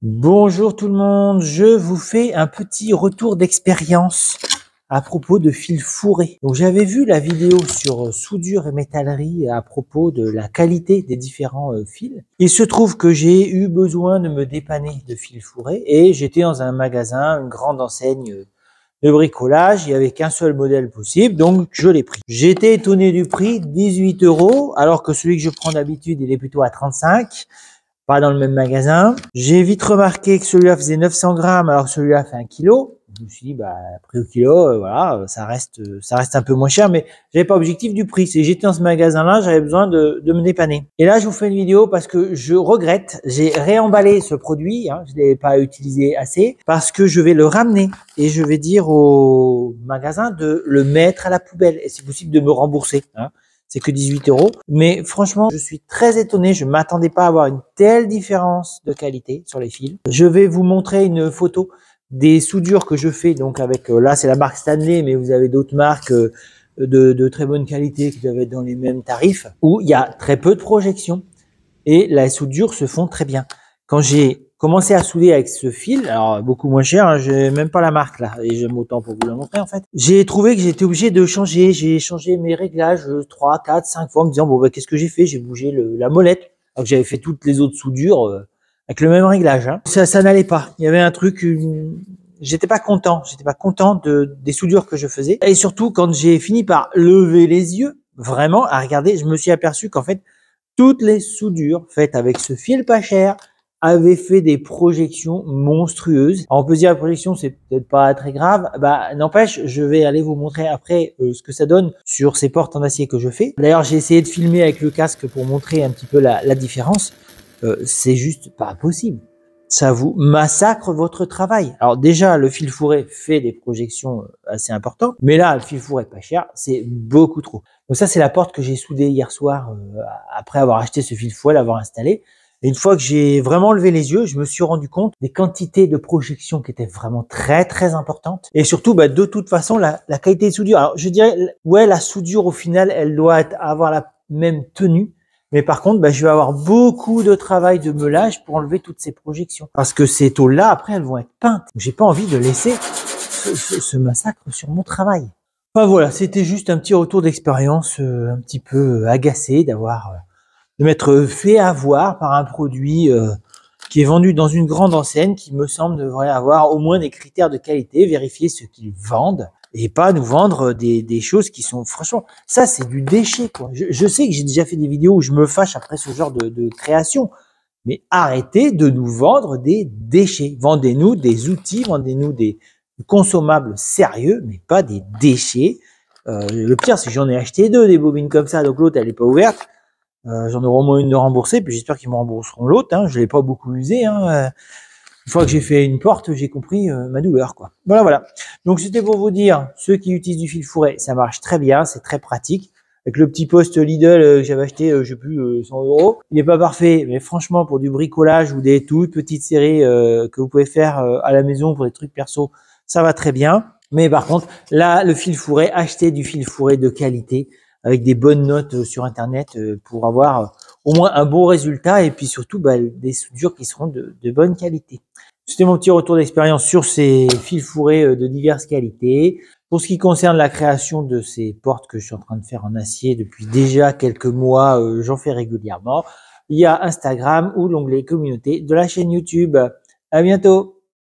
Bonjour tout le monde, je vous fais un petit retour d'expérience à propos de fils fourrés. Donc j'avais vu la vidéo sur soudure et métallerie à propos de la qualité des différents fils. Il se trouve que j'ai eu besoin de me dépanner de fils fourrés et j'étais dans un magasin, une grande enseigne de bricolage, il n'y avait qu'un seul modèle possible, donc je l'ai pris. J'ai été étonné du prix, 18 €, alors que celui que je prends d'habitude, il est plutôt à 35. Pas dans le même magasin. J'ai vite remarqué que celui-là faisait 900 grammes alors que celui-là fait 1 kilo. Je me suis dit, bah, prix au kilo, voilà, ça reste un peu moins cher, mais j'avais pas objectif du prix. C'est j'étais dans ce magasin-là, j'avais besoin de me dépanner. Et là, je vous fais une vidéo parce que je regrette. J'ai réemballé ce produit, hein, je l'ai pas utilisé assez parce que je vais le ramener et je vais dire au magasin de le mettre à la poubelle et si possible de me rembourser, hein. C'est que 18 €. Mais franchement, je suis très étonné. Je m'attendais pas à avoir une telle différence de qualité sur les fils. Je vais vous montrer une photo des soudures que je fais. Donc avec, là, c'est la marque Stanley, mais vous avez d'autres marques de très bonne qualité qui doivent être dans les mêmes tarifs où il y a très peu de projections et la soudure se font très bien. Quand j'ai commencé à souder avec ce fil, alors beaucoup moins cher, hein, j'ai même pas la marque là, et j'aime autant pour vous la montrer en fait. J'ai trouvé que j'étais obligé de changer, j'ai changé mes réglages 3, 4, 5 fois en me disant bon bah qu'est-ce que j'ai fait? J'ai bougé la molette, alors que j'avais fait toutes les autres soudures avec le même réglage. Hein. Ça n'allait pas. Il y avait un truc, j'étais pas content des soudures que je faisais. Et surtout quand j'ai fini par lever les yeux, vraiment à regarder, je me suis aperçu qu'en fait toutes les soudures faites avec ce fil pas cher avaient fait des projections monstrueuses. Alors on peut se dire la projection c'est peut-être pas très grave, bah n'empêche, je vais aller vous montrer après ce que ça donne sur ces portes en acier que je fais. D'ailleurs, j'ai essayé de filmer avec le casque pour montrer un petit peu la différence. C'est juste pas possible. Ça vous massacre votre travail. Alors déjà, le fil fourré fait des projections assez importantes, mais là, le fil fourré pas cher, c'est beaucoup trop. Donc ça, c'est la porte que j'ai soudée hier soir après avoir acheté ce fil fourré, l'avoir installé. Et une fois que j'ai vraiment levé les yeux, je me suis rendu compte des quantités de projections qui étaient vraiment très très importantes. Et surtout, bah, de toute façon, la qualité de soudure. Alors je dirais, ouais, la soudure au final, elle doit avoir la même tenue. Mais par contre, bah, je vais avoir beaucoup de travail de meulage pour enlever toutes ces projections. Parce que ces tôles-là, après, elles vont être peintes. J'ai pas envie de laisser ce massacre sur mon travail. Enfin voilà, c'était juste un petit retour d'expérience un petit peu agacé de m'être fait avoir par un produit qui est vendu dans une grande enseigne qui me semble devrait avoir au moins des critères de qualité, vérifier ce qu'ils vendent et pas nous vendre des choses qui sont franchement, ça c'est du déchet quoi. Je sais que j'ai déjà fait des vidéos où je me fâche après ce genre de création, mais arrêtez de nous vendre des déchets. Vendez-nous des outils, vendez-nous des consommables sérieux, mais pas des déchets. Le pire, c'est que j'en ai acheté 2 des bobines comme ça, donc l'autre elle est pas ouverte. J'en aurai au moins une de remboursée, puis j'espère qu'ils me rembourseront l'autre. Hein. Je l'ai pas beaucoup usé. Hein. Une fois que j'ai fait une porte, j'ai compris ma douleur, quoi. Voilà. Donc c'était pour vous dire, ceux qui utilisent du fil fourré, ça marche très bien, c'est très pratique. Avec le petit poste Lidl que j'avais acheté, je sais plus, 100 €. Il n'est pas parfait, mais franchement, pour du bricolage ou des toutes petites séries que vous pouvez faire à la maison pour des trucs perso, ça va très bien. Mais par contre, là, le fil fourré, achetez du fil fourré de qualité avec des bonnes notes sur Internet pour avoir au moins un bon résultat et puis surtout bah, des soudures qui seront de bonne qualité. C'était mon petit retour d'expérience sur ces fils fourrés de diverses qualités. Pour ce qui concerne la création de ces portes que je suis en train de faire en acier depuis déjà quelques mois, j'en fais régulièrement. Il y a Instagram ou l'onglet communauté de la chaîne YouTube. À bientôt.